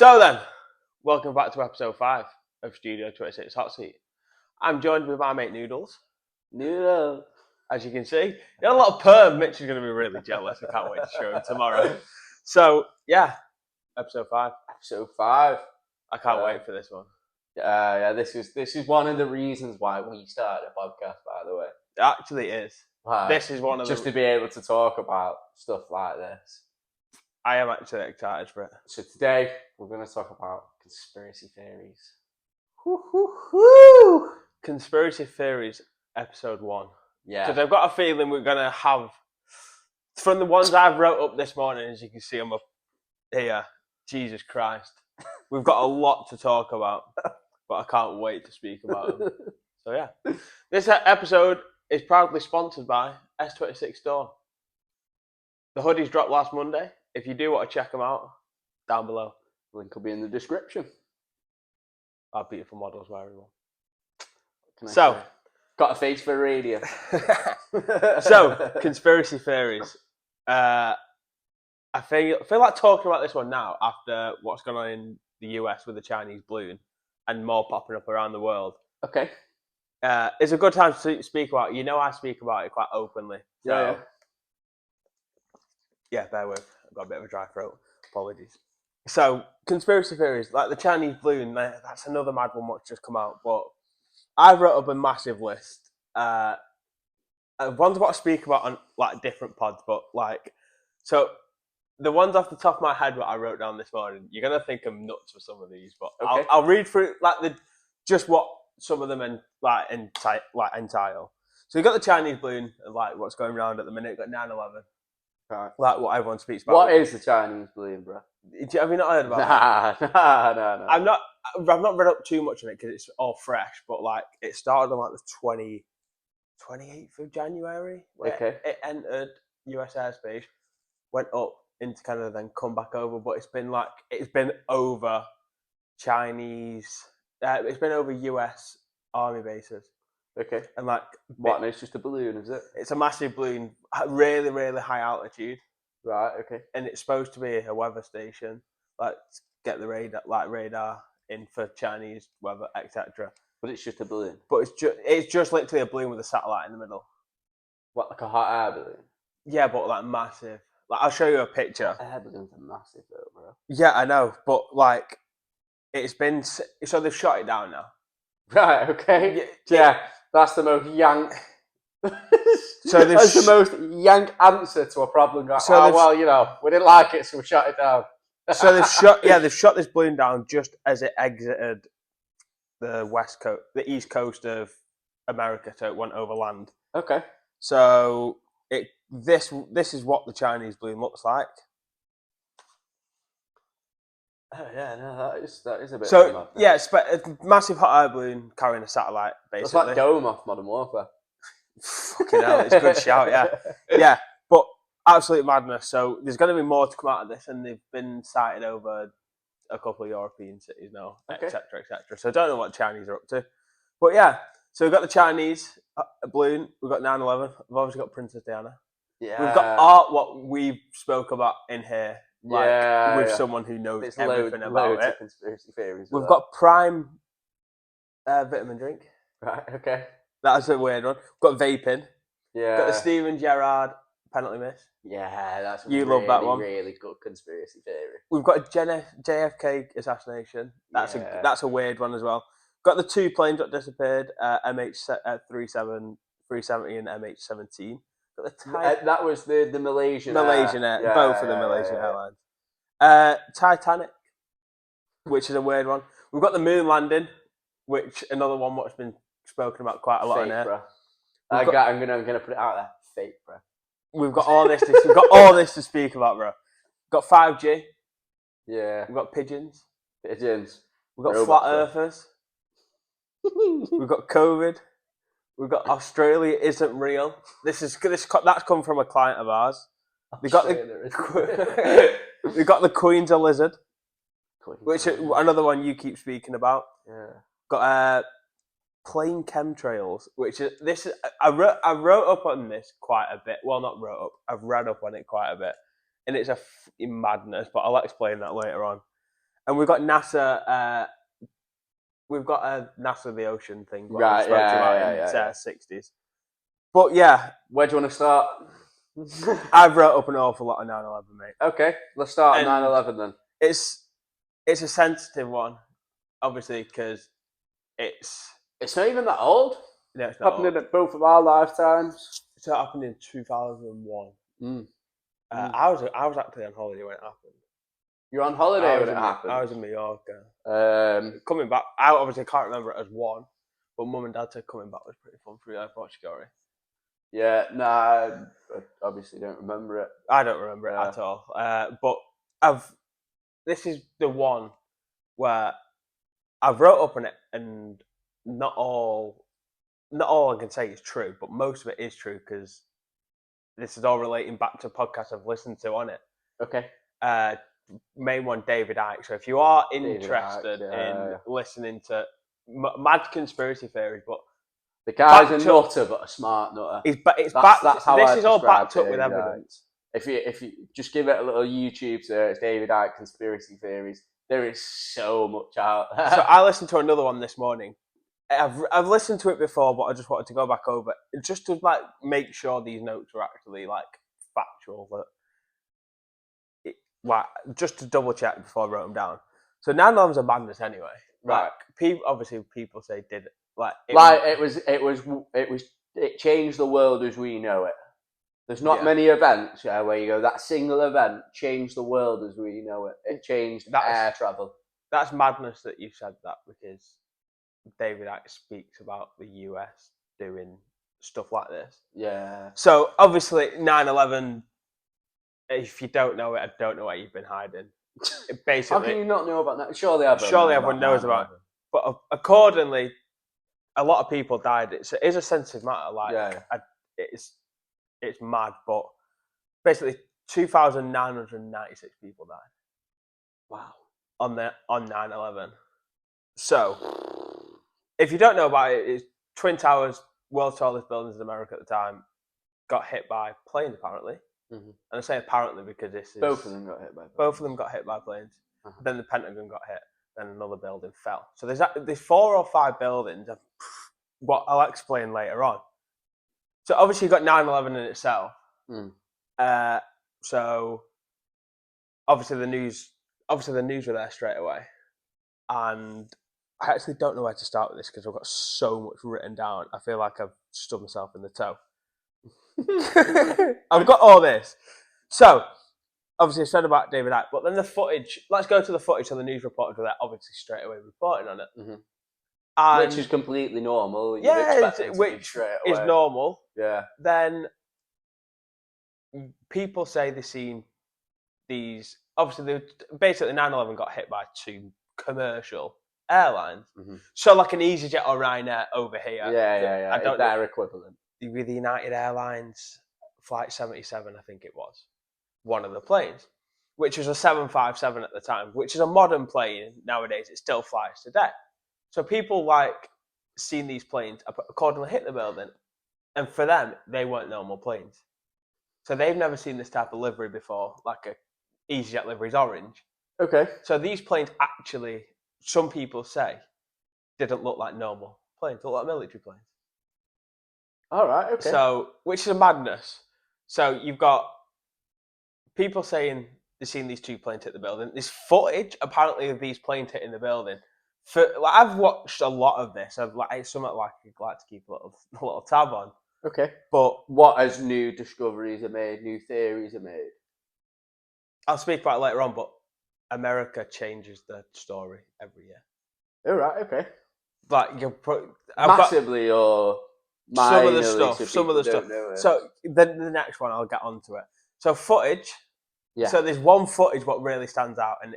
So then, welcome back to episode 5 of Studio26 Hotseat. I'm joined with my mate Noodles. Noodles. As you can see, you got a lot of perm. Mitch is going to be really jealous. I can't wait to show him tomorrow. So, yeah, episode 5. Episode 5. I can't wait for this one. This is one of the reasons why we started a podcast, by the way. It actually is. This is one of just to be able to talk about stuff like this. I am actually excited for it. So today, we're going to talk about conspiracy theories. Woo! Conspiracy theories, episode 1. Yeah. Because I've got a feeling we're going to have, from the ones I've wrote up this morning, as you can see them up here, Jesus Christ, we've got a lot to talk about, but I can't wait to speak about them. So yeah, this episode is proudly sponsored by S26 Store. The hoodies dropped last Monday. If you do want to check them out, down below. Link will be in the description. Our beautiful models wearing one. So, got a face for radio. So, conspiracy theories. I feel like talking about this one now after what's going on in the US with the Chinese balloon and more popping up around the world. Okay. It's a good time to speak about it. You know, I speak about it quite openly. So, yeah, bear with. I've got a bit of a dry throat. Apologies. So, conspiracy theories, like the Chinese balloon, that's another mad one that's just come out. But I wrote up a massive list. Ones I've got to speak about on like different pods, but like, so the ones off the top of my head what I wrote down this morning, you're gonna think I'm nuts for some of these, but okay. I'll read through like just what some of them entail. So you got the Chinese balloon, and like what's going around at the minute. You got 9/11. Right. Like what everyone speaks about. What is the Chinese balloon, bro? Have you not heard about it? No. I've not read up too much on it because it's all fresh. But like, it started on like the 28th of January. Okay. It entered US airspace, went up into Canada, then come back over. But it's been over Chinese. It's been over US army bases. Okay. And like, what? It's just a balloon, is it? It's a massive balloon, really, really high altitude. Right. Okay. And it's supposed to be a weather station, like get the radar in for Chinese weather, etc. But it's just a balloon. But it's just literally a balloon with a satellite in the middle. What, like a hot air balloon? Yeah, but like massive. Like I'll show you a picture. Air balloons are massive, though, bro. Yeah, I know, but like it's been so they've shot it down now. Right. Okay. Yeah. That's the most yank. So that's the most yank answer to a problem. We didn't like it, so we shut it down. So they've shot this balloon down just as it exited the east coast of America, so it went over land. Okay. So this is what the Chinese balloon looks like. Oh yeah, no, that is a bit. So yeah, it's a massive hot air balloon carrying a satellite. Basically, it's like Dome off Modern Warfare. Fucking hell, it's a good shout. Yeah, but absolute madness. So there's going to be more to come out of this, and they've been sighted over a couple of European cities now, etc., etc. So I don't know what Chinese are up to, but yeah. So we've got the Chinese balloon. We've got 9/11. We've obviously got Princess Diana. Yeah. We've got art. What we spoke about in here. With someone who knows everything about it. Conspiracy theories. We've got Prime vitamin drink. Right, okay. That's a weird one. We've got vaping. Yeah. Got the Steven Gerrard penalty miss. Yeah, that's love that one. Really good conspiracy theory. We've got JFK assassination. That's a weird one as well. Got the 2 planes that disappeared. MH370 and MH17. That was the Malaysian Air. Both of the Malaysian airlines. Titanic, which is a weird one. We've got the moon landing, which another one what's been spoken about quite a lot in here. Bro. I'm gonna put it out there. Fake, bro. We've got all this. We've got all this to speak about, bro. We've got 5G. Yeah. We've got pigeons. We've got flat earthers. We've got COVID. We've got Australia isn't real. That's come from a client of ours. We've got the Queen's a lizard, which is another one you keep speaking about. Yeah. Got plane chemtrails, which is this. I wrote up on this quite a bit. Well, not wrote up. I've read up on it quite a bit, and it's a madness. But I'll explain that later on. And we've got NASA. We've got a NASA the Ocean thing. What Right, I spoke to you about in yeah. 60s. But yeah, where do you want to start? I've wrote up an awful lot of 9/11, mate. Okay, let's start And on 9/11 then. It's a sensitive one, obviously, because it's not even that old. No, it's not happened in both of our lifetimes. It happened in 2001. I was actually on holiday when it happened. You were on holiday when it happened? I was in Mallorca. Coming back, I obviously can't remember it as one, but Mum and Dad said coming back was pretty fun for you. I thought Scary. Yeah, I obviously don't remember it. I don't remember it at all. But this is the one where I've wrote up on it, and not all I can say is true, but most of it is true because this is all relating back to podcasts I've listened to on it. Okay. Main one, David Icke. So if you are interested in listening to mad conspiracy theories, but the guy's a nutter, but a smart nutter. That's how this is all backed up with evidence. If you just give it a little YouTube search, David Icke conspiracy theories, there is so much out there. So I listened to another one this morning. I've listened to it before, but I just wanted to go back over it just to make sure these notes are actually factual. Just to double check before I wrote them down. So 9/11's a madness anyway, right? People say did it changed the world as we know it. There's not many events where you go, that single event changed the world as we know it. It changed air travel. That's madness that you said that, because David Icke speaks about the US doing stuff like this. Yeah. So obviously 9/11. If you don't know it, I don't know where you've been hiding. Basically, how can you not know about that? Surely everyone knows about it. But accordingly, a lot of people died. It is a sensitive matter. It's mad, but basically 2,996 people died. Wow. On 9/11. So, if you don't know about it, it's Twin Towers, world's tallest buildings in America at the time, got hit by planes apparently. Mm-hmm. And I say apparently because both of them got hit by planes. Both of them got hit by planes. Uh-huh. Then the Pentagon got hit. Then another building fell. So there's 4 or 5 buildings. What I'll explain later on. So obviously you've got 9/11 in itself. So obviously the news were there straight away, and I actually don't know where to start with this because I've got so much written down. I feel like I've stubbed myself in the toe. I've got all this. So, obviously I said about David Icke, but then the footage, let's go to the footage. So the news reporters were there obviously straight away reporting on it. Mm-hmm. And which is completely normal. Which is normal. Yeah. Then people say they've seen these, obviously basically 9/11 got hit by 2 commercial airlines. Mm-hmm. So like an EasyJet or Ryanair over here. Yeah. I don't know their equivalent. With the United Airlines Flight 77, I think it was, one of the planes, which was a 757 at the time, which is a modern plane nowadays. It still flies today. So people seeing these planes accordingly hit the building, and for them, they weren't normal planes. So they've never seen this type of livery before, like a EasyJet livery is orange. Okay. So these planes actually, some people say, didn't look like normal planes, look like military planes. All right, okay. So, which is a madness. So you've got people saying they've seen these 2 planes hit the building. There's footage apparently of these planes hitting the building. I've watched a lot of this. It's something I'd like to keep a little tab on. Okay. But what as new discoveries are made, new theories are made? I'll speak about it later on, but America changes the story every year. All right, okay. Massively or some of the stuff. So then the next one, I'll get onto it. So footage. Yeah. So there's one footage what really stands out, and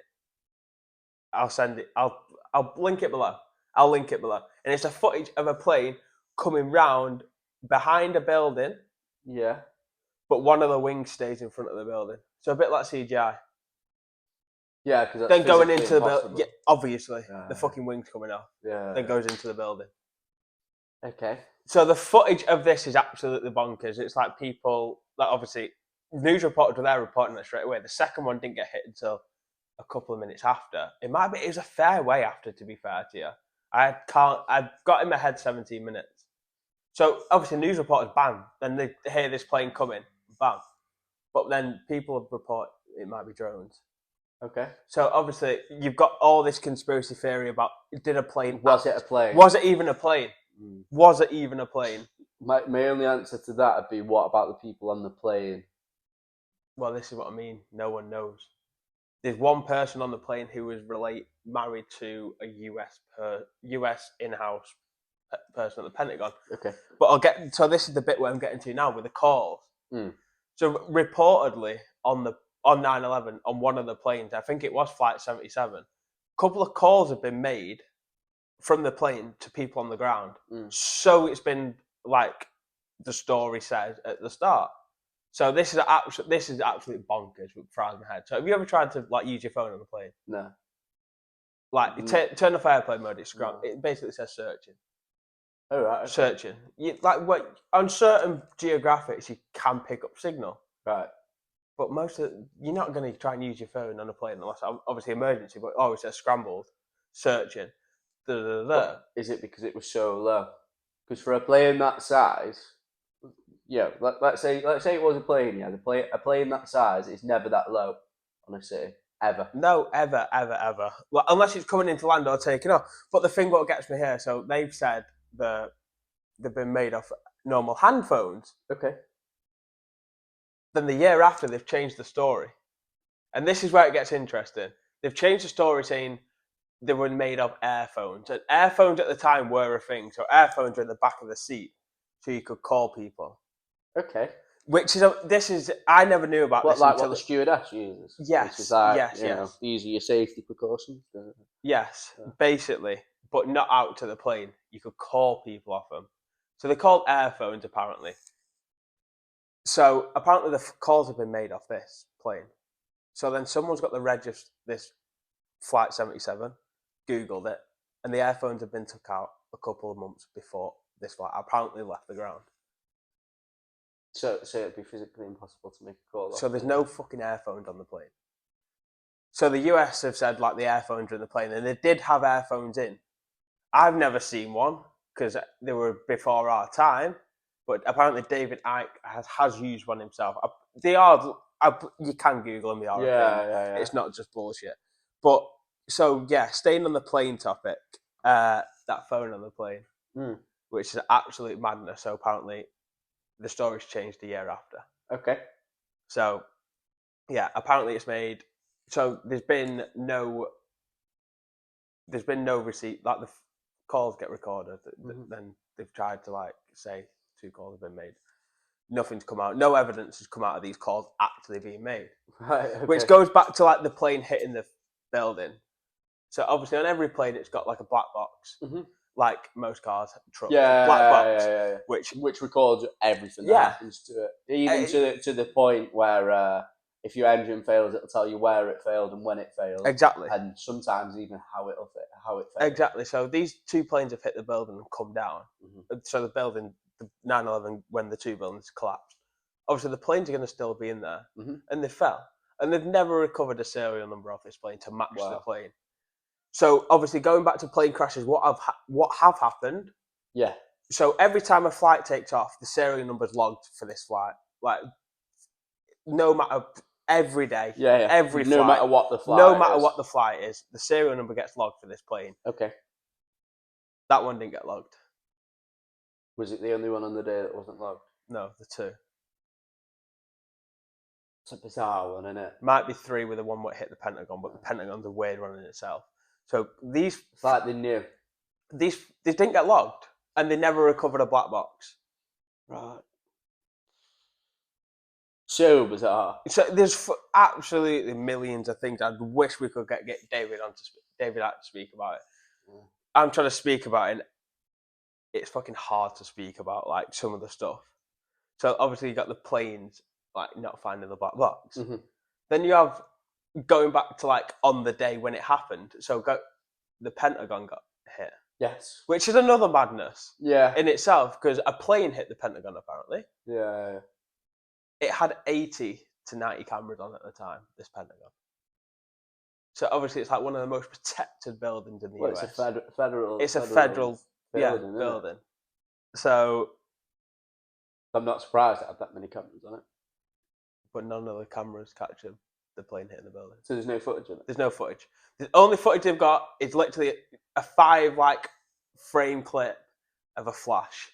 I'll send it. I'll link it below. And it's a footage of a plane coming round behind a building. Yeah. But one of the wings stays in front of the building. So a bit like CGI. Yeah, because then going into the building. Yeah, obviously, the fucking wing's coming off. Yeah. Then goes into the building. Okay. So the footage of this is absolutely bonkers. It's like people, obviously, news reporters were there reporting it straight away. The second one didn't get hit until a couple of minutes after. It was a fair way after, to be fair to you. I've got in my head 17 minutes. So obviously news reporters, bam, then they hear this plane coming, bam. But then people report it might be drones. Okay. So obviously you've got all this conspiracy theory about did a plane Was it a plane? Was it even a plane? Was it even a plane? My only answer to that would be, what about the people on the plane? Well, this is what I mean. No one knows. There's one person on the plane who was married to a US in-house person at the Pentagon. Okay. But so this is the bit where I'm getting to now with the calls. So reportedly on 9/11 on one of the planes, I think it was Flight 77, a couple of calls have been made from the plane to people on the ground. So it's been like the story says at the start. So this is absolutely bonkers with fries in my head. So have you ever tried to like use your phone on the plane? No. Like turn off airplane mode. It basically says searching. Oh right. Okay. Searching. On certain geographics you can pick up signal. Right. But you're not going to try and use your phone on a plane unless obviously emergency. But it says scrambled, searching. Is it because it was so low? Because for a plane that size, let's say it was a plane. Yeah, a plane that size is never that low on a city ever. No, ever. Well, unless it's coming into land or taking off. But the thing what gets me here, so they've said they've been made off normal hand phones. Okay. Then the year after, they've changed the story, and this is where it gets interesting. They've changed the story saying they were made of airphones, and airphones at the time were a thing. So airphones were in the back of the seat, so you could call people. Okay. I never knew about this. What the stewardess uses. Yes. Yes. These are your safety precautions. Yes, basically, but not out to the plane. You could call people off them. So they're called airphones, apparently. So apparently the calls have been made off this plane. So then someone's got the reg of this Flight 77, Googled it, and the airphones have been took out a couple of months before this flight apparently left the ground. So it'd be physically impossible to make a call. So there's no fucking airphones on the plane. So the US have said like the airphones are in the plane, and they did have airphones in. I've never seen one because they were before our time, but apparently David Icke has used one himself. They are. You can Google them. They are. Yeah. It's not just bullshit. But so yeah, staying on the plane topic, that phone on the plane, which is absolute madness. So apparently, the story's changed a year after. Okay. So yeah, apparently it's made. So there's been no receipt. Like the calls get recorded, then they've tried to like say 2 calls have been made. Nothing's come out. No evidence has come out of these calls actually being made. Right. Okay. Which goes back to like the plane hitting the building. So obviously on every plane it's got like a black box, like most cars, trucks, black box, which records everything that happens to it, even to the point where if your engine fails, it'll tell you where it failed and when it failed. Exactly. And sometimes even how it failed. Exactly. So these 2 planes have hit the building and come down. So the building, the 9/11, when the 2 buildings collapsed, obviously the planes are going to still be in there, and they fell, and they've never recovered a serial number of this plane to match the plane. So obviously going back to plane crashes, what have happened? Yeah. So every time a flight takes off, the serial number's logged for this flight. Like no matter. Every day, every flight, no matter what the flight is, the serial number gets logged for this plane. Okay. That one didn't get logged. Was it the only one on the day that wasn't logged? No, the 2. It's a bizarre one, isn't it? Might be 3 with the one that hit the Pentagon, but the Pentagon's a weird one in itself. So it's like they knew. These didn't get logged, and they never recovered a black box. Right. So bizarre. So there's absolutely millions of things. I wish we could get David out to speak about it. I'm trying to speak about it. And it's fucking hard to speak about like some of the stuff. So obviously you got the planes like not finding the black box. Then you have going back to like on the day when it happened. So the Pentagon got hit. Yes. Which is another madness. Yeah. In itself, because a plane hit the Pentagon apparently. Yeah. It had 80 to 90 cameras on at the time, this Pentagon. So obviously it's like one of the most protected buildings in the Well, US. it's a federal. It's a federal building. Isn't it? building. So, I'm not surprised it had that many cameras on it. but none of the cameras capture the plane hitting the building. So there's no footage of it. There's no footage. The only footage they've got is literally a 5 frame clip of a flash.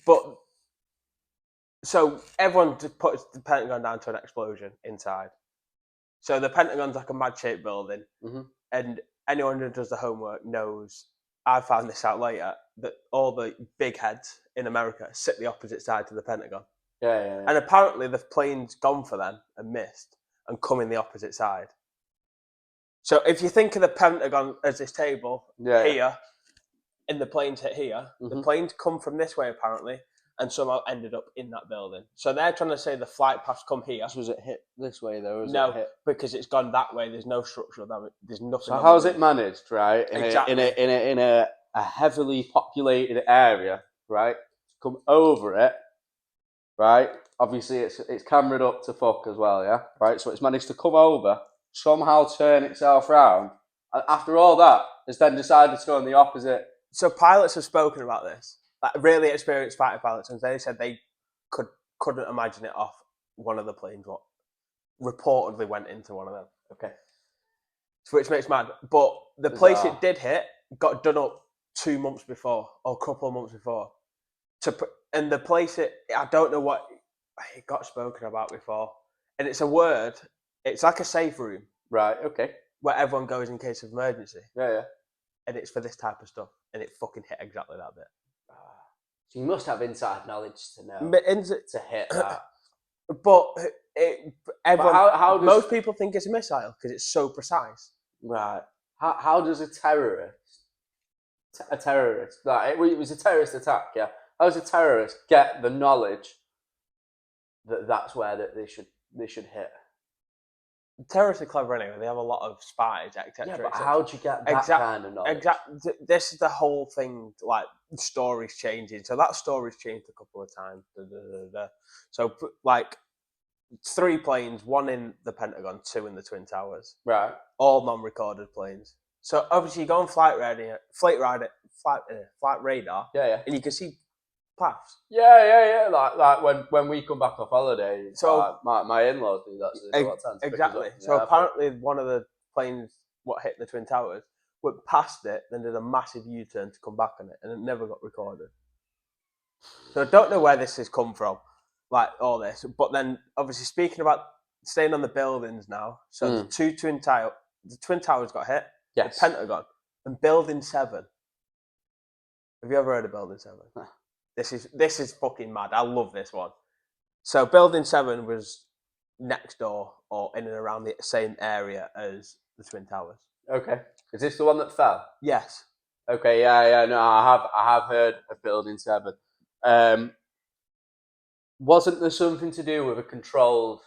But so everyone just puts the Pentagon down to an explosion inside. So the Pentagon's like a mad-shaped building, and anyone who does the homework knows. I found this out later that all the big heads in America sit the opposite side to the Pentagon. Yeah. And apparently the plane's gone for them and missed and come in the opposite side. So if you think of the Pentagon as this table here, and the plane's hit here, the plane's come from this way apparently, and somehow ended up in that building. So they're trying to say the flight path's come here. So was it hit this way though? Or No, it hit? because it's gone that way. There's no structural damage. There's nothing. So how's it managed, right? Exactly. In a heavily populated area, right? Come over it, right? Obviously, it's cameraed up to fuck as well, yeah. Right. So it's managed to come over, somehow turn itself round, and after all that, it's then decided to go in the opposite. So pilots have spoken about this, like really experienced fighter pilots, and they said they couldn't imagine it off one of the planes. What reportedly went into one of them. Okay. Which makes mad. But the place it did hit got done up 2 months before, or a couple of months before. And the place I don't know what it got spoken about before. And it's a word, it's like a safe room. Right, okay. Where everyone goes in case of emergency. Yeah. And it's for this type of stuff. And it fucking hit exactly that bit. So you must have inside knowledge to know to hit that. But everyone, how does, most people think it's a missile because it's so precise. Right. How does a terrorist, like it was a terrorist attack, yeah? How does a terrorist get the knowledge that that's where that they should hit? Terrorists are clever anyway. They have a lot of spies, etc. Yeah, but how do you get that kind of knowledge? Exactly. This is the whole thing. Like stories changing. So that story's changed a couple of times. So like 3 planes, 1 in the Pentagon, 2 in the Twin Towers. Right. All non-recorded planes. So obviously you go on flight radar. Yeah. And you can see paths. Yeah. Like when we come back off holiday, so my in-laws do that. Exactly. So apparently one of the planes what hit the Twin Towers went past it, then did a massive U-turn to come back on it, and it never got recorded. So I don't know where this has come from, like all this. But then obviously speaking about staying on the buildings now, so the Twin Towers got hit. Yes. The Pentagon and Building 7. Have you ever heard of Building 7? No. This is fucking mad. I love this one. So Building 7 was next door or in and around the same area as the Twin Towers. Okay. Is this the one that fell? Yes. Okay. Yeah. No, I have heard of Building 7. Wasn't there something to do with a controlled?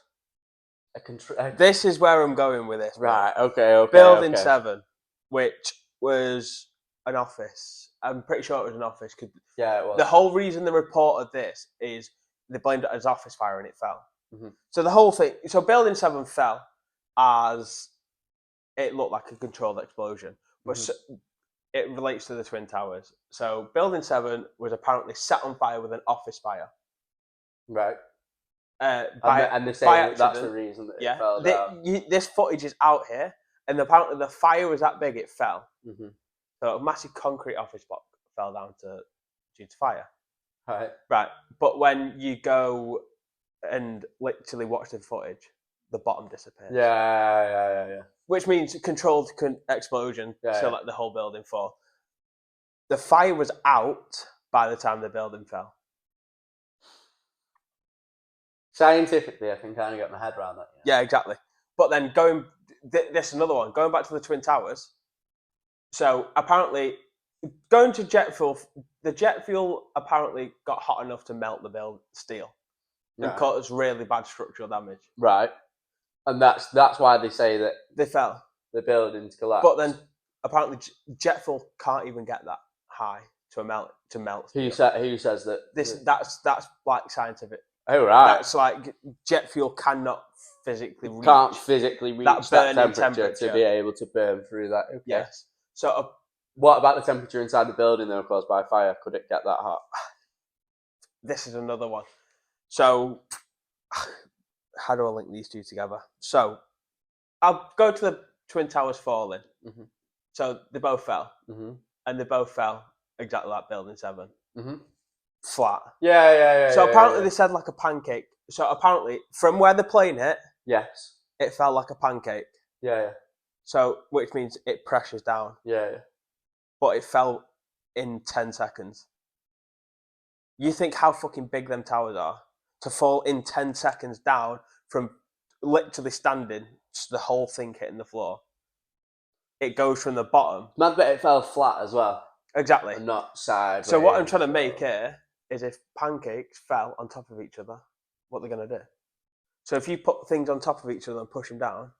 This is where I'm going with this. Right. Okay. Building 7, which was an office. I'm pretty sure it was an office. Yeah, it was. The whole reason they reported this is they blamed it as office fire and it fell. Mm-hmm. So the whole thing. So Building 7 fell as it looked like a controlled explosion, but it relates to the Twin Towers. So Building 7 was apparently set on fire with an office fire. Right. And they say that's the reason that it fell down. This footage is out here, and apparently the fire was that big it fell. Mm-hmm. So a massive concrete office block fell down due to fire. Right. But when you go and literally watch the footage, the bottom disappears. Yeah. Which means controlled explosion to let the whole building fall. The fire was out by the time the building fell. Scientifically, I can kind of get my head around that. Yeah, exactly. But then this is another one. Going back to the Twin Towers. So apparently, going to jet fuel, the jet fuel apparently got hot enough to melt the steel and cause really bad structural damage. Right. And that's why they say that they fell. The buildings collapsed. But then apparently jet fuel can't even get that high to melt. Who says that? That's like scientific. Oh right. That's like jet fuel cannot physically reach. Can't physically reach that burning temperature to be able to burn through that. Okay. Yes. So what about the temperature inside the building, though, caused by fire? Could it get that hot? this is another one. So how do I link these two together? So I'll go to the Twin Towers falling. Mm-hmm. So they both fell. Mm-hmm. And they both fell exactly like Building 7. Mm-hmm. Flat. Yeah. So apparently they said like a pancake. So apparently from where the plane hit, yes, it fell like a pancake. Yeah. So which means it pressures down. Yeah. But it fell in 10 seconds. You think how fucking big them towers are to fall in 10 seconds down from literally standing to the whole thing hitting the floor. It goes from the bottom. Mad bet it fell flat as well. Exactly. And not sideways. So what I'm trying to make here is if pancakes fell on top of each other, what they're going to do. So if you put things on top of each other and push them down,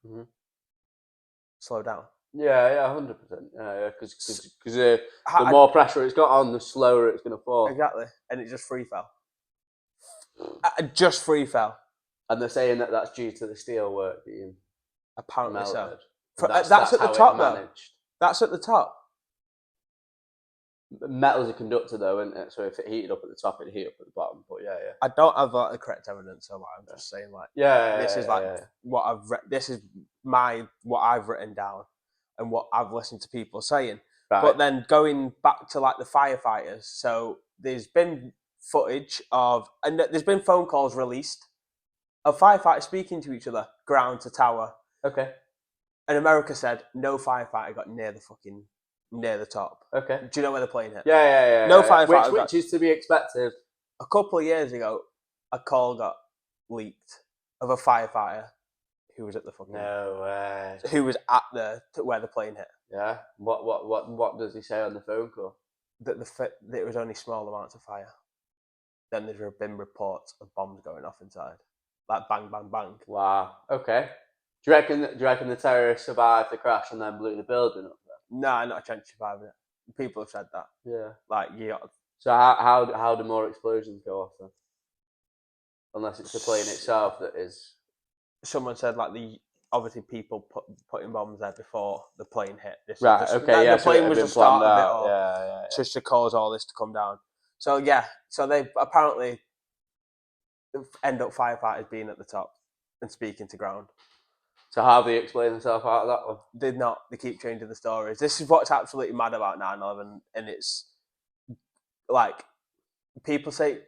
slow down. Yeah, 100%. Yeah, because the more pressure it's got on, the slower it's going to fall. Exactly. And it just free fell. Just free fell. And they're saying that that's due to the steel work being apparently melted. So. That's at the top, though. That's at the top. Metal's a conductor, though, isn't it? So if it heated up at the top, it'd heat up at the bottom. But yeah. I don't have the correct evidence, so I'm just saying, like, this is what I've read. This is what I've written down and what I've listened to people saying. Right. But then going back to like the firefighters, so there's been footage and there's been phone calls released of firefighters speaking to each other, ground to tower. Okay. And America said no firefighter got near the top. Okay. Do you know where the plane hit? Yeah. No firefighter. Which is to be expected. A couple of years ago, a call got leaked of a firefighter who was at the fucking. No way. Who was at where the plane hit? Yeah. What does he say on the phone call? That it was only small amounts of fire. Then there's been reports of bombs going off inside, like bang, bang, bang. Wow. Okay. Do you reckon the terrorists survived the crash and then blew the building up there? No, not a chance of surviving it. People have said that. Yeah. Like you got. So how do more explosions go off then? Unless it's the plane itself that is. Someone said like obviously people putting bombs there before the plane hit. Okay. The plane was the start of it all. Yeah. Just to cause all this to come down. So yeah. So they apparently end up firefighters being at the top and speaking to ground. So how do they explain themselves out of that one? They're not. They keep changing the stories. This is what's absolutely mad about 9/11, and it's like people say,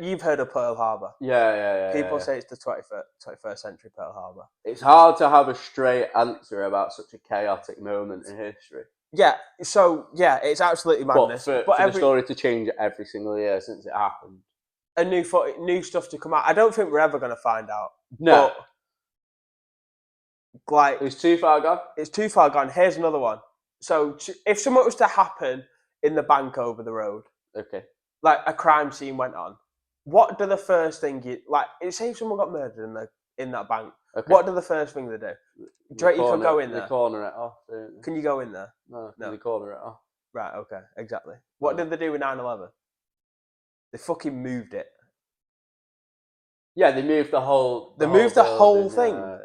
you've heard of Pearl Harbor? Yeah. People say it's the 21st century Pearl Harbor. It's hard to have a straight answer about such a chaotic moment in history. Yeah. So yeah, it's absolutely madness. But for the story to change every single year since it happened, and new stuff to come out. I don't think we're ever going to find out. No. But, like it's too far gone. It's too far gone. Here's another one. So if something was to happen in the bank over the road, okay, like a crime scene went on, what do the first thing say if someone got murdered in that bank, what do the first thing they do? Do you can go in there? They corner it off. Can you go in there? No. They corner it off. Right. Okay. Exactly. What did they do with 9/11? They fucking moved it. Yeah, they moved the whole. They moved the whole thing. Yeah.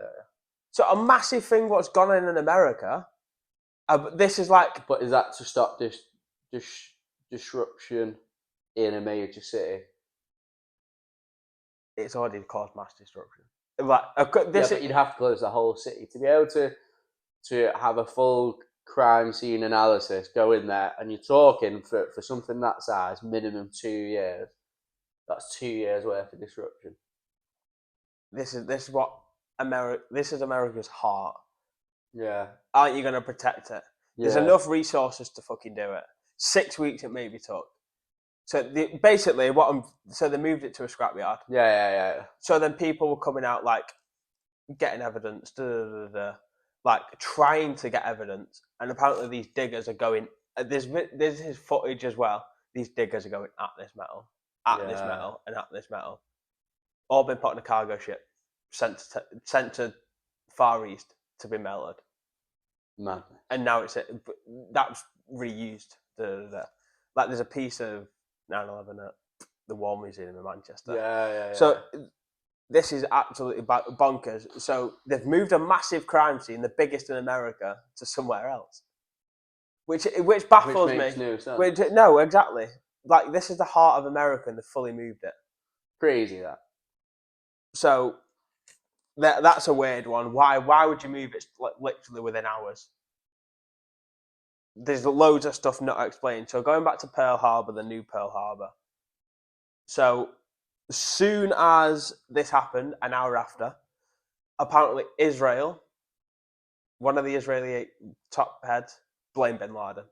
So a massive thing what's gone on in America, this is like... But is that to stop this disruption in a major city? It's already caused mass disruption. But you'd have to close the whole city. To be able to have a full crime scene analysis, go in there, and you're talking for something that size, minimum 2 years. That's 2 years worth of disruption. This is what... This is America's heart. Yeah. Aren't you going to protect it? Yeah. There's enough resources to fucking do it. 6 weeks it maybe took. So they moved it to a scrapyard. Yeah. So then people were coming out like getting evidence, like trying to get evidence, and apparently these diggers are going. There's his footage as well. These diggers are going at this metal, this metal, and at this metal. All been put on a cargo ship. Sent to Far East to be melted. Man. And now that's reused. Like there's a piece of 9/11 at the War Museum in Manchester. Yeah. So this is absolutely bonkers. So they've moved a massive crime scene, the biggest in America, to somewhere else, which baffles Which makes me. no sense. No, exactly. Like, this is the heart of America, and they've fully moved it. Crazy that. So that's a weird one. Why would you move it literally within hours? There's loads of stuff not explained. So going back to Pearl Harbor, the new Pearl Harbor. So as soon as this happened, an hour after, apparently Israel, one of the Israeli top heads, blamed Bin Laden.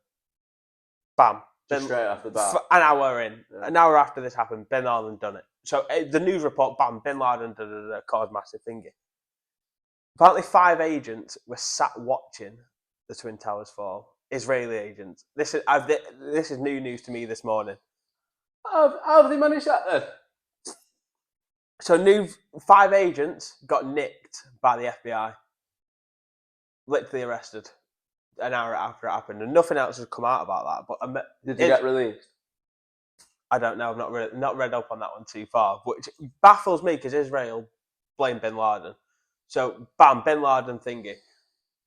Bam. Just straight off the bat. An hour in. Yeah. An hour after this happened, Bin Laden done it. So the news report, bam, Bin Laden caused massive thingy. Apparently 5 agents were sat watching the Twin Towers fall. Israeli agents. This is new news to me this morning. How have they managed that then? So 5 agents got nicked by the FBI. Literally arrested an hour after it happened, and nothing else has come out about that. But did they get released? I don't know. I've not read up on that one too far, which baffles me because Israel blamed Bin Laden. So bam, Bin Laden thingy.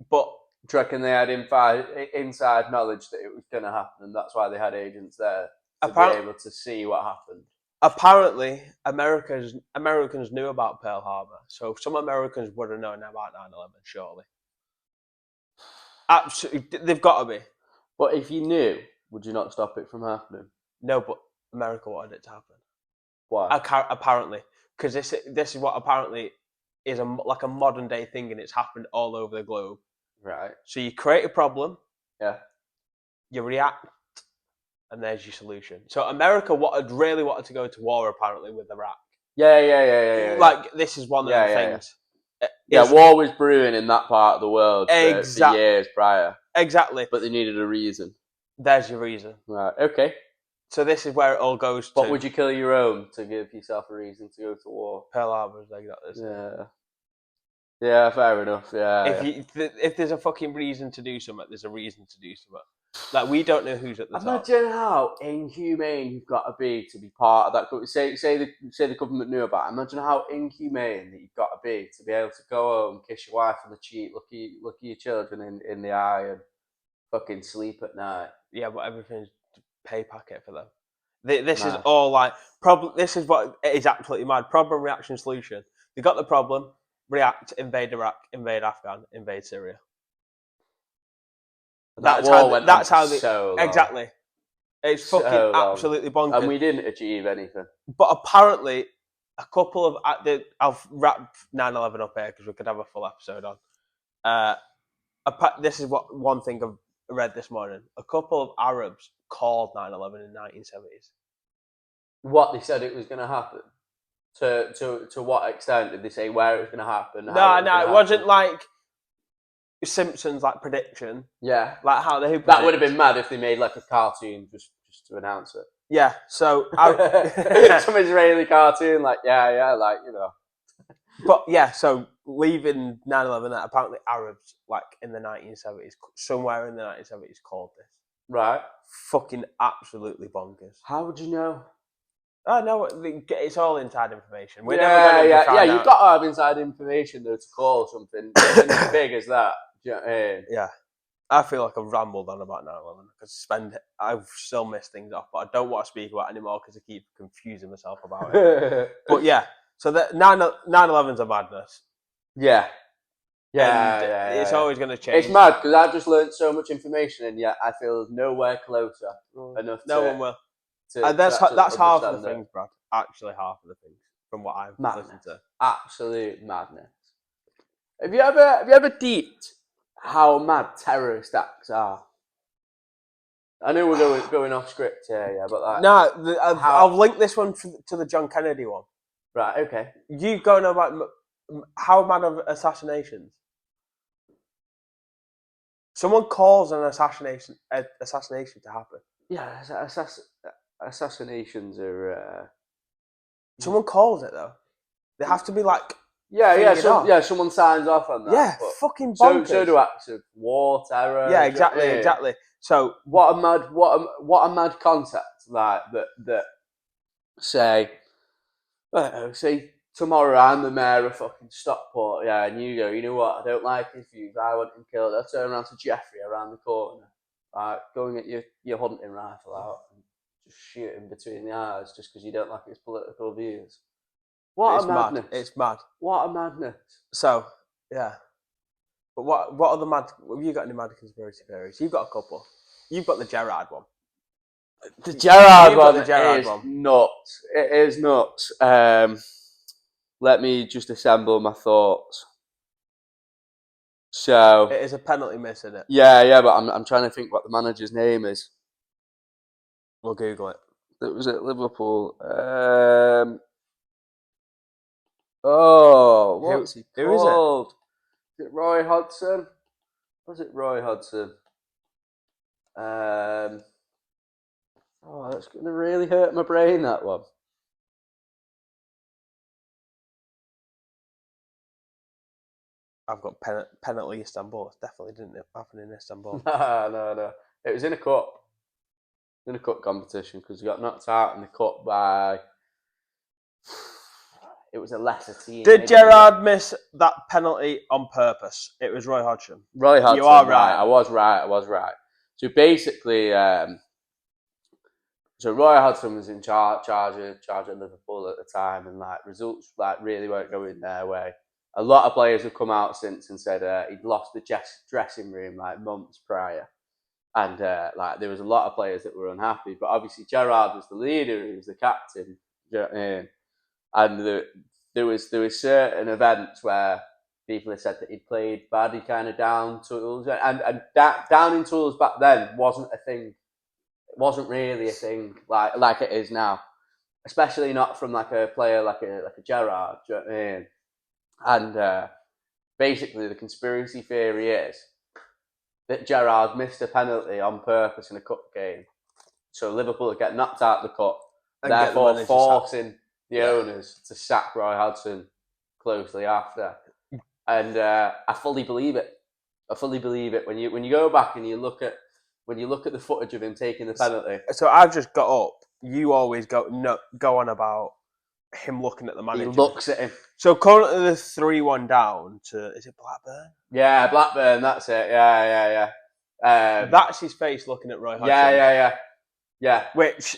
But do you reckon they had inside knowledge that it was going to happen, and that's why they had agents there to be able to see what happened? Apparently, Americans knew about Pearl Harbor, so some Americans would have known about 9/11, surely. Absolutely, they've got to be. But if you knew, would you not stop it from happening? No, but America wanted it to happen. Why? Apparently, because this is what apparently is like a modern day thing, and it's happened all over the globe. Right. So you create a problem. Yeah. You react, and there's your solution. So America really wanted to go to war apparently with Iraq. Yeah. Like, this is one of the things. Yeah, war was brewing in that part of the world for years prior. Exactly. But they needed a reason. There's your reason. Right, okay. So this is where it all goes to. But would you kill your own to give yourself a reason to go to war? Pearl Harbor is like that. Yeah. Yeah, fair enough. Yeah. If there's a fucking reason to do something, there's a reason to do something. Like, we don't know who's at the top. Imagine how inhumane you've got to be part of that. Say the government knew about it. Imagine how inhumane that you've got to be able to go home, kiss your wife on the cheek, look at your children in the eye, and fucking sleep at night. Yeah, but everything's pay packet for them. This is all like this is what is absolutely mad. Problem, reaction, solution. They got the problem. React, invade Iraq, invade Afghan, invade Syria. That's how they so long. Exactly. It's fucking absolutely bonkers. And we didn't achieve anything. But apparently, a couple of I'll wrap 9/11 up here because we could have a full episode on. This is one thing I've read this morning. A couple of Arabs called 9/11 in the 1970s. What, they said it was going to happen? To what extent did they say where it was going to happen? No, it wasn't like Simpsons like prediction. Yeah, like how they. That would have been mad if they made like a cartoon just to announce it. Yeah, so some Israeli cartoon, like like, you know. But yeah, so leaving 9/11, apparently Arabs like in the 1970s, somewhere in the 1970s, called this. Right. Fucking absolutely bonkers. How would you know? Oh no, it's all inside information. We're never going to find out. You've got to have inside information though to call something as big as that. Do you know what I mean? Yeah. I feel like I've rambled on about 9/11 because I've still missed things off, but I don't want to speak about it anymore because I keep confusing myself about it. But yeah, so 9/11's a madness. Yeah. It's always going to change. It's mad because I've just learned so much information, and yet I feel nowhere closer enough. No one will. That's half of the things, Brad. Actually, half of the things from what I've listened to. Absolute madness. Have you ever deeped how mad terrorist acts are? I know we're going off script here, yeah, but like, no, I'll link this one to the John Kennedy one. Right. Okay. You go know about how mad of assassinations. Someone calls an assassination to happen. Yeah, assassinations are. Someone calls it though. They have to be like. Someone signs off on that. Yeah, fucking bonkers. So do acts of war, terror. Yeah, exactly. So what a mad concept like that. Say tomorrow I'm the mayor of fucking Stockport, yeah, and you go, you know what, I don't like his views, I want him killed. I turn around to Jeffrey around the corner, go and get your hunting rifle out and just shoot him between the eyes just because you don't like his political views. What a madness. It's mad. What a madness. So, yeah. But what other mad... Have you got any mad conspiracy theories? You've got a couple. You've got the Gerrard one. The Gerrard You've got one the Gerrard is one. nuts. It is nuts. Let me just assemble my thoughts. So It is a penalty miss, isn't it? yeah, but I'm trying to think what the manager's name is. We'll Google it. That was at Liverpool. What's he who is it? called? Is it Roy Hodgson? Was it Roy Hodgson? That's going to really hurt my brain, that one. I've got penalty Istanbul. It definitely didn't happen in Istanbul. No. It was in a cup. In a cup competition because he got knocked out in the cup by... It was a lesser team. Did Gerrard miss that penalty on purpose? It was Roy Hodgson. Roy Hodgson. You are right. I was right. So basically, so Roy Hodgson was in charge of Liverpool at the time, and like results like really weren't going their way. A lot of players have come out since and said he'd lost the dressing room like months prior, and like there was a lot of players that were unhappy. But obviously Gerrard was the leader, he was the captain, you know what I mean? And there was certain events where people have said that he'd played bad, he kind of down tools, and downing tools back then wasn't a thing. It wasn't really a thing like it is now, especially not from like a player like a Gerrard. Do you know what I mean? And basically, the conspiracy theory is that Gerrard missed a penalty on purpose in a cup game, so Liverpool would get knocked out of the cup, and therefore forcing the owners to sack Roy Hodgson closely after. And I fully believe it. When you go back and you look at the footage of him taking the penalty. So I've just got up. You always go on about him looking at the manager. He looks at him. So currently the 3-1 down to, is it Blackburn? Yeah, Blackburn. That's it. Yeah. That's his face looking at Roy Hodgson. Yeah. Which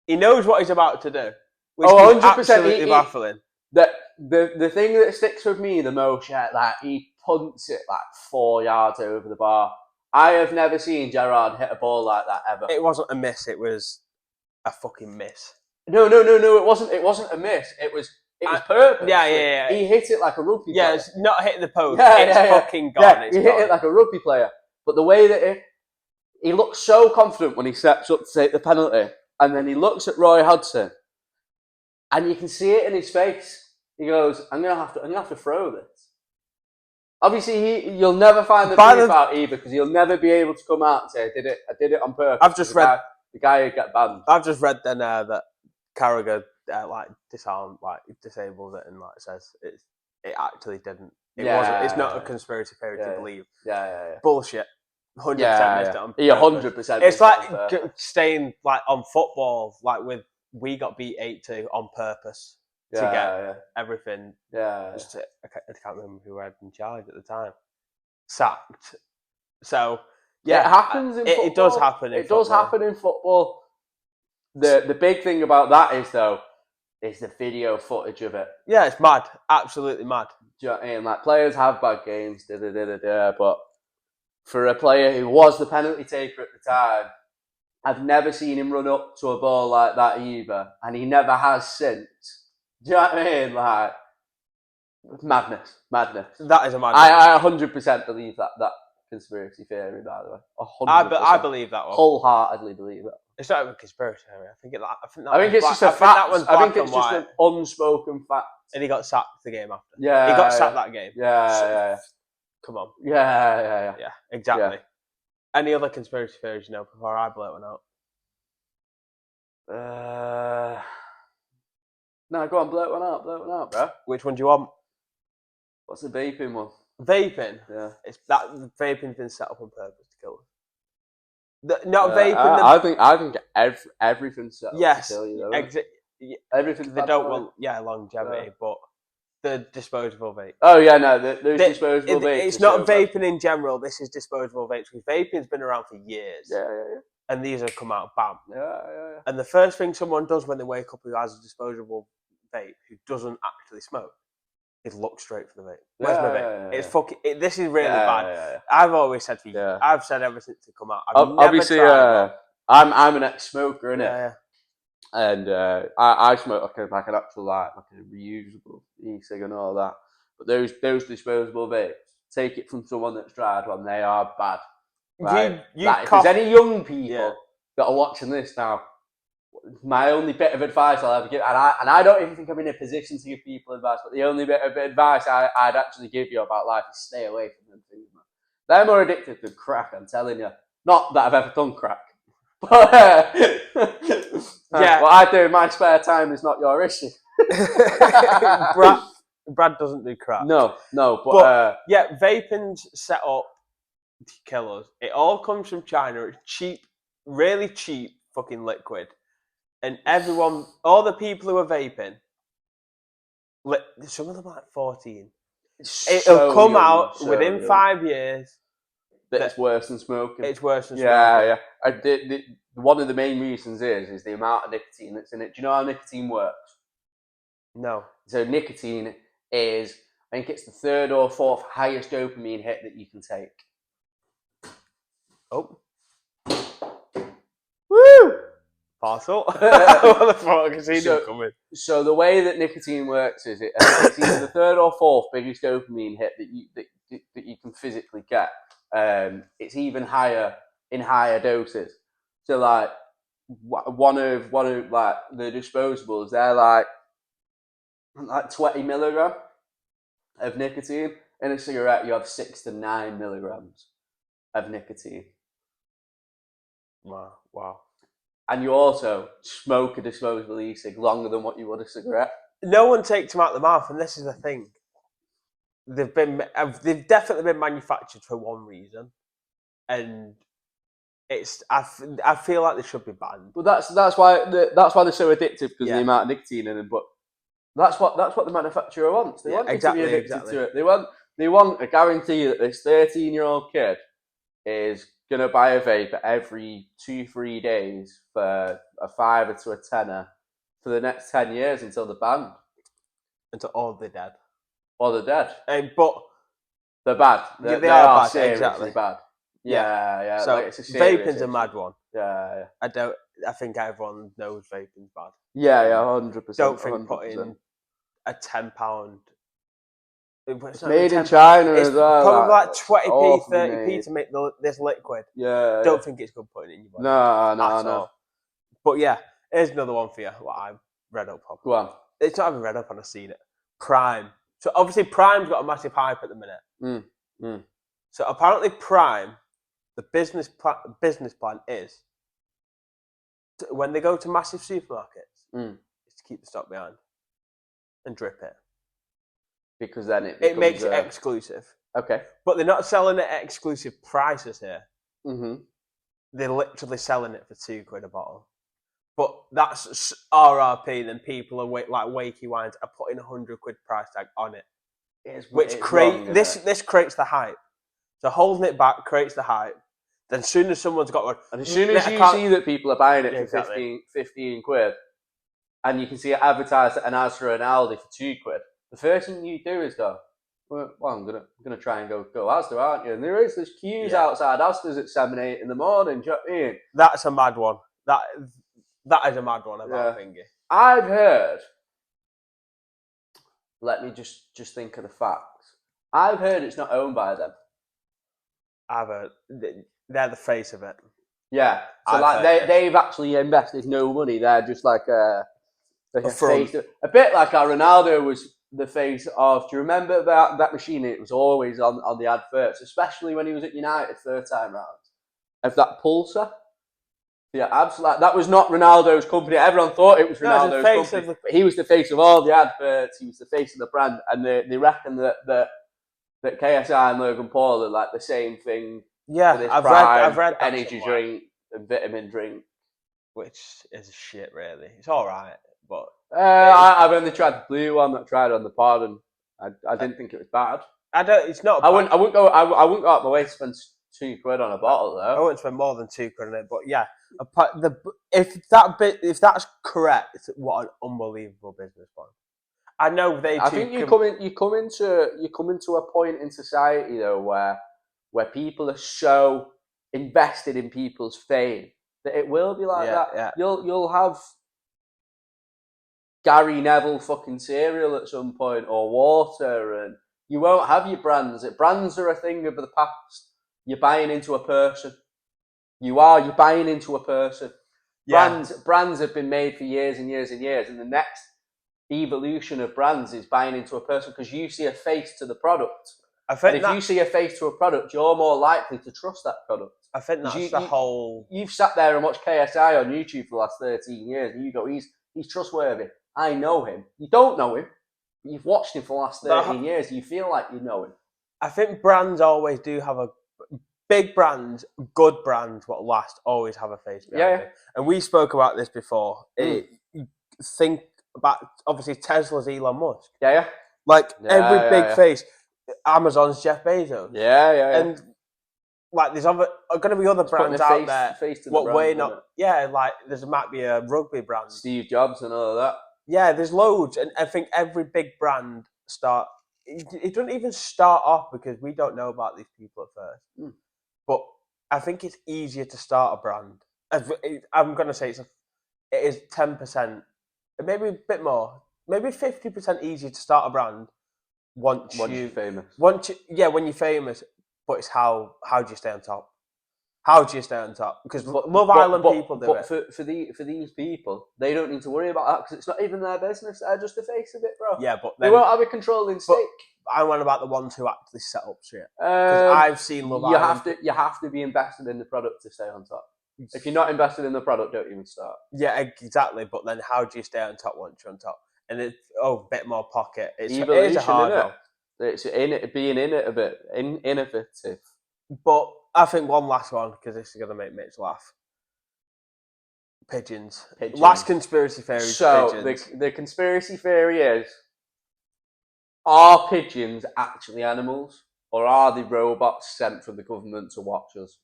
he knows what he's about to do. Which 100%. Absolutely baffling. The thing that sticks with me the most, like he punts it like 4 yards over the bar. I have never seen Gerrard hit a ball like that ever. It wasn't a miss. It was a fucking miss. No. It wasn't a miss. It was purpose. Yeah. He hit it like a rugby player. Yeah, it's not hitting the post. It's fucking gone. Yeah, he hit it like a rugby player. But the way that he looks so confident when he steps up to take the penalty, and then he looks at Roy Hodgson, and you can see it in his face. He goes, "I'm gonna have to throw this." Obviously, you'll never find the truth out either because he'll never be able to come out and say, "I did it on purpose." I've just read the guy who got banned. I've just read then that Carragher disables it and like says it actually didn't. It wasn't. It's not a conspiracy theory to believe. Yeah. Bullshit. 100% missed it on purpose. 100%. It's like staying like on football, like we got beat 8-2 on purpose to get everything. Yeah. I can't remember who had in charge at the time. Sacked. So yeah, it happens in football. It does happen. It does happen in football. The big thing about that is the video footage of it. Yeah, it's mad. Absolutely mad. Do you know what I mean? Like players have bad games, but for a player who was the penalty taker at the time, I've never seen him run up to a ball like that either, and he never has since. Do you know what I mean? Like madness. That is a madness. I 100% believe that conspiracy theory. By the way, 100%. I believe that one. Wholeheartedly believe it. It's not a conspiracy theory. I think it's just a fact. I think it's just an unspoken fact. And he got sacked the game after. Yeah, he got sacked that game. Yeah. Come on. Yeah. Yeah, exactly. Yeah. Any other conspiracy theories you know before I blow one out? No, go on, blow it one out, bro. Which one do you want? What's the vaping one? Vaping? Yeah. It's that vaping's been set up on purpose to kill us. Not vaping. I think everything's set up to kill you, though. Everything's they bad don't for you. want longevity, but the disposable vape. Oh yeah, no, those disposable vapes. It's not vaping in general. This is disposable vapes because vaping's been around for years. Yeah. And these have come out, bam. Yeah. And the first thing someone does when they wake up who has a disposable vape, who doesn't actually smoke, is look straight for the vape. Where's my vape? Yeah. It's fucking. This is really bad. Yeah. I've always said for you. Yeah. I've said ever since it come out. Obviously, I'm an ex-smoker, innit? Yeah. And I smoke like an actual like a reusable e-cig and all that. But those disposable vapes, take it from someone that's tried one, they are bad. Right? If there's any young people that are watching this now, my only bit of advice I'll ever give, and I don't even think I'm in a position to give people advice, but the only bit of advice I'd actually give you about life is stay away from them things, man. They're more addictive than crack, I'm telling you. Not that I've ever done crack. But what I do in my spare time is not your issue. Brad doesn't do crack. No, but vaping's set up to kill us. It all comes from China. It's cheap, really cheap fucking liquid. And all the people who are vaping, some of them are like 14. It'll come out within 5 years. It's worse than smoking. It's worse than smoking. Yeah. One of the main reasons is the amount of nicotine that's in it. Do you know how nicotine works? No. So nicotine is, I think it's the third or fourth highest dopamine hit that you can take. Oh. Woo! Parcel. What the fuck is he doing coming? So the way that nicotine works is it's either the third or fourth biggest dopamine hit that you can physically get. It's even higher in higher doses. So like one of like the disposables, they're like 20 milligram of nicotine. In a cigarette, you have 6 to 9 milligrams of nicotine. Wow. And you also smoke a disposable e-cig longer than what you would a cigarette. No one takes them out the mouth, and this is the thing. They've definitely been manufactured for one reason, and I feel like they should be banned. Well, that's why they're so addictive, because of the amount of nicotine in them. But that's what the manufacturer wants. They want you to be addicted to it. They want a guarantee that this 13-year-old kid is gonna buy a vape every 2-3 days for a $5 to a $10 for the next 10 years until they're banned. Until all they're dead. Or they're dead. But they're bad. They are bad, seriously bad. Yeah. So like, vaping's a mad one. Yeah. I think everyone knows vaping's bad. Yeah, 100%. Don't think 100%. Putting a £10. It's made in China as well. Probably like 20p, 30p to make this liquid. Yeah. Don't think it's good putting it in your body. No. But yeah, here's another one for you. What I've read up on. Go on. It's not even read up on. I've seen it. Prime. So obviously Prime's got a massive hype at the minute. So apparently Prime, the business plan is when they go to massive supermarkets, is to keep the stock behind and drip it. Because then it makes it exclusive. Okay. But they're not selling it at exclusive prices here. Mm-hmm. They're literally selling it for £2 a bottle. But that's RRP. Then people are like Wakey Wines are putting £100 price tag on it, which creates this creates the hype. So holding it back creates the hype. Then as soon as someone's got one, and as soon as you see that people are buying it for 15 quid, and you can see it advertised at an Asda and Aldi for £2, the first thing you do is go, well, I'm gonna try and go Asda, aren't you? And there's queues outside Asda's at 7, 8 in the morning. Do you know what I mean? That's a mad one. That is a mad one about thingy. I've heard. Let me just think of the facts. I've heard it's not owned by them. I've heard they're the face of it. Yeah. So they've actually invested no money. They're just like a face. A bit like how Ronaldo was the face of. Do you remember that machine? It was always on the adverts, especially when he was at United first time round. Of that pulsar. Yeah, absolutely. That was not Ronaldo's company. Everyone thought it was Ronaldo's company. But he was the face of all the adverts. He was the face of the brand, and they reckon that KSI and Logan Paul are like the same thing. Yeah, I've read energy drink and vitamin drink, which is shit. Really, it's all right. but I've only tried the blue one that I tried on the pod, and I didn't think it was bad. It's not. I wouldn't go out my way to spend £2 on a bottle I though. wouldn't spend more than £2 on it, but yeah. If that's correct, what an unbelievable business plan. I know they. I think you come into a point in society though where people are so invested in people's fame that it will be like that. Yeah. You'll have Gary Neville fucking cereal at some point, or water, and you won't have your brands. Brands are a thing of the past. You're buying into a person. You're buying into a person. Yeah. Brands have been made for years and years and years, and the next evolution of brands is buying into a person because you see a face to the product. I think and if you see a face to a product, you're more likely to trust that product. I think that's the whole. You've sat there and watched KSI on YouTube for the last 13 years, and you go, he's trustworthy. I know him. You don't know him, but you've watched him for the last 13 years. You feel like you know him. I think brands always do have a big brands, good brands, what last always have a face behind it. And we spoke about this before. Think about obviously Tesla's Elon Musk. Every big face. Amazon's Jeff Bezos. And like there's going to be other brands out there. What we're not. Yeah, like there might be a rugby brand. Steve Jobs and all of that. Yeah, there's loads, and I think every big brand it doesn't even start off because we don't know about these people at first. But I think it's easier to start a brand. I'm going to say it is 10%, maybe a bit more, maybe 50% easier to start a brand once you're famous. When you're famous. But it's how do you stay on top? How do you stay on top? Because Love Island people do it. But for these people, they don't need to worry about that because it's not even their business. They're just the face of it, bro. Yeah, but they won't have a controlling stake. I want about the ones who actually set up shit. Because I've seen Love Island. You have to be invested in the product to stay on top. If you're not invested in the product, don't even start. Yeah, exactly. But then how do you stay on top once you're on top? And it's a bit more pocket. It's a hard one. It's being in it a bit innovative. But I think one last one because this is going to make Mitch laugh. Pigeons. Last conspiracy theory. So pigeons. The conspiracy theory is: are pigeons actually animals, or are they robots sent from the government to watch us?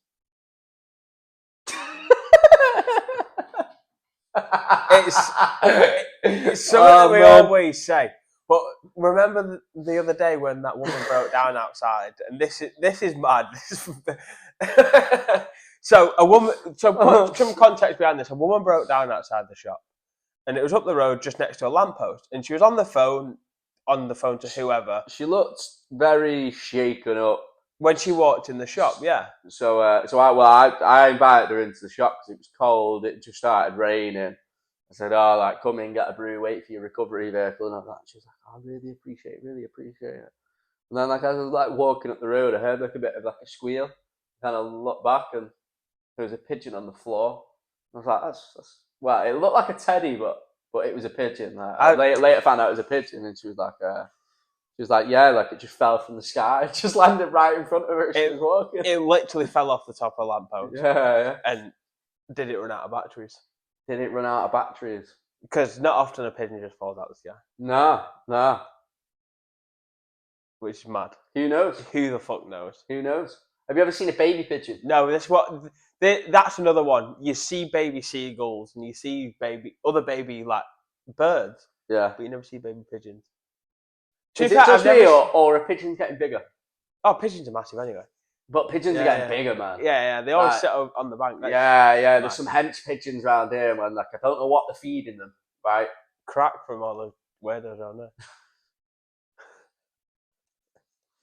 It's something that we always say. But remember the other day when that woman broke down outside, and this is mad. So put some context behind this. A woman broke down outside the shop, and it was up the road just next to a lamppost, and she was on the phone to whoever. She looked very shaken up when she walked in the shop. Yeah. So I invited her into the shop because it was cold. It just started raining. I said, come in, get a brew, wait for your recovery vehicle. And she was like, I really appreciate it. And then as I was walking up the road, I heard a bit of a squeal. Kind of looked back and there was a pigeon on the floor. I was like, that's it looked like a teddy, but it was a pigeon. I later found out it was a pigeon, and she was like, it just fell from the sky. It just landed right in front of her as she was walking. It literally fell off the top of a lamppost. Yeah. And did it run out of batteries? Because not often a pigeon just falls out of the sky. No. Which is mad. Who knows? Who the fuck knows? Who knows? Have you ever seen a baby pigeon? No, that's another one. You see baby seagulls and you see other baby birds. Yeah. But you never see baby pigeons. Is it just me or are pigeons getting bigger? Oh, pigeons are massive anyway. But pigeons are getting bigger, man. Yeah. They always sit on the bank. There's some hench pigeons around here, man. I don't know what they're feeding them, right? Crack from all the weirdos around there.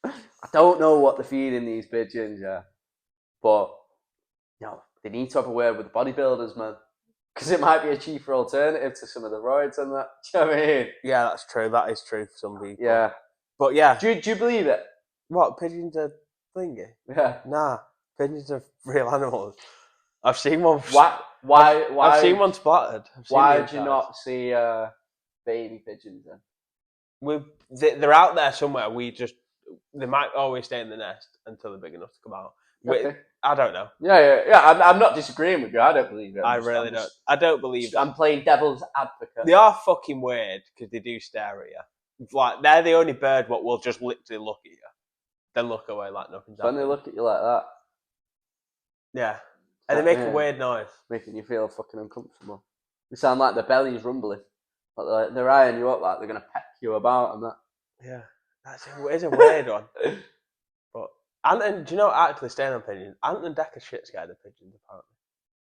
I don't know what they're feeding these pigeons, but they need to have a word with the bodybuilders, man, because it might be a cheaper alternative to some of the roids and that. Do you know what I mean? Yeah, that's true. That is true for some people. Yeah, but yeah, do you believe it? What, pigeons are thingy? Yeah, nah, pigeons are real animals. I've seen one. Why? I've seen one splattered. Why did you not see baby pigeons then? They're out there somewhere. They might always stay in the nest until they're big enough to come out. Okay. I don't know. Yeah. I'm not disagreeing with you. I don't believe it. I really don't. I don't believe it. I'm playing devil's advocate. They are fucking weird because they do stare at you. Like they're the only bird what will just literally look at you, then look away like nothing's When happening. they look at you like that, yeah, and they make a weird noise, making you feel fucking uncomfortable. They sound like their belly's rumbling. Like they're eyeing you up, like they're gonna peck you about and that. Yeah, it's a weird one. But Ant, do you know actually staying on pigeons? Ant and Dec are shit scared of pigeons apparently.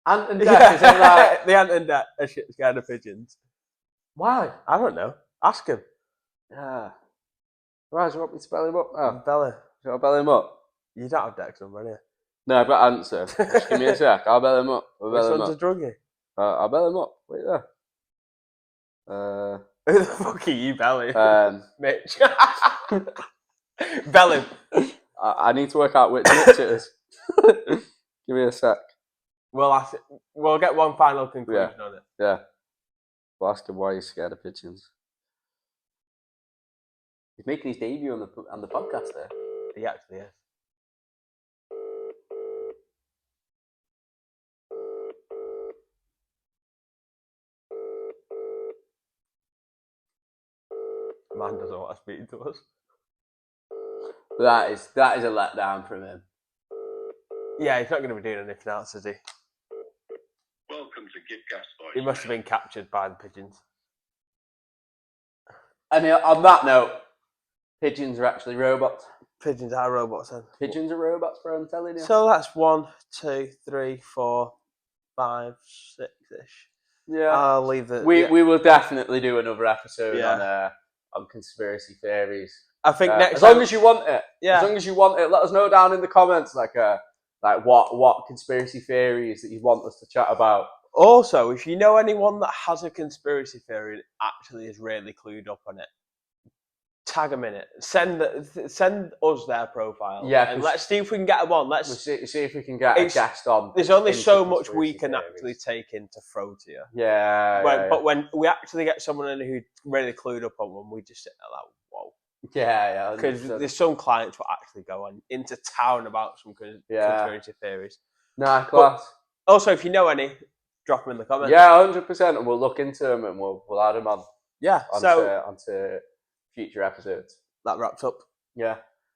Ant and Dec is in like the Ant and Dec are shit scared of pigeons. Why? I don't know. Ask him. Yeah. Right, do you want me to bell him up now? Belly. Do you want to bell him up? You don't have Dec's number, do you? No, I've got answer. Just give me a sec. I'll bell him up. Which one's a druggie? I'll bell him up. Wait there. Who the fuck are you belling? Mitch. Bell him. I need to work out which Mitch it is. Give me a sec. We'll get one final conclusion on it. Yeah. We'll ask him why he's scared of pigeons. He's making his debut on the podcast there. He actually is. Man doesn't want to speak to us. That is a letdown from him. Yeah, he's not going to be doing anything else, is he? Welcome to Give Gas Voice. He must have been captured by the pigeons. And on that note, pigeons are actually robots. Pigeons are robots then. Pigeons are robots, bro, I'm telling you. So that's 1, 2, 3, 4, 5, 6-ish. Yeah. I'll leave it. We will definitely do another episode on conspiracy theories. I think next as long as you want it. Yeah. As long as you want it, let us know down in the comments like what conspiracy theories that you want us to chat about. Also, if you know anyone that has a conspiracy theory and actually is really clued up on it, tag them in it. Send us their profile. Yeah, and let's see if we can get them on. We'll see if we can get a guest on. There's only so much conspiracy we can theories. actually take in to throw to you. Yeah. But when we actually get someone in who's really clued up on one, we just sit there like, whoa. Yeah. Because there's some clients will actually go on into town about some conspiracy theories. Nah, class. But also, if you know any, drop them in the comments. Yeah, 100%. And we'll look into them and we'll add them on. Yeah. Onto future episodes. That wraps up. Yeah.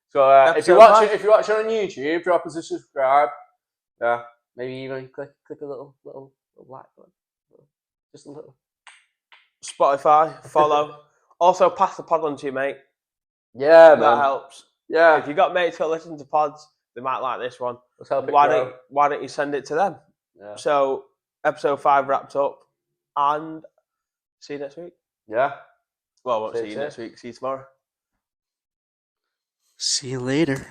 So if you're watching on YouTube, drop us a subscribe. Yeah. Maybe even click a little like button. Just a little. Spotify, follow. Also, pass the pod on to your mate. Yeah, man. That helps. Yeah. If you got mates who listen to pods, they might like this one. Let's help it Why grow. don't you send it to them? Yeah. So, episode 5 wrapped up, and see you next week. Yeah. Well, I won't see you next week. See you tomorrow. See you later.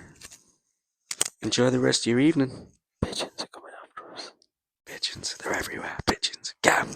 Enjoy the rest of your evening. Pigeons are coming after us. Pigeons, they're everywhere. Pigeons. Get 'em.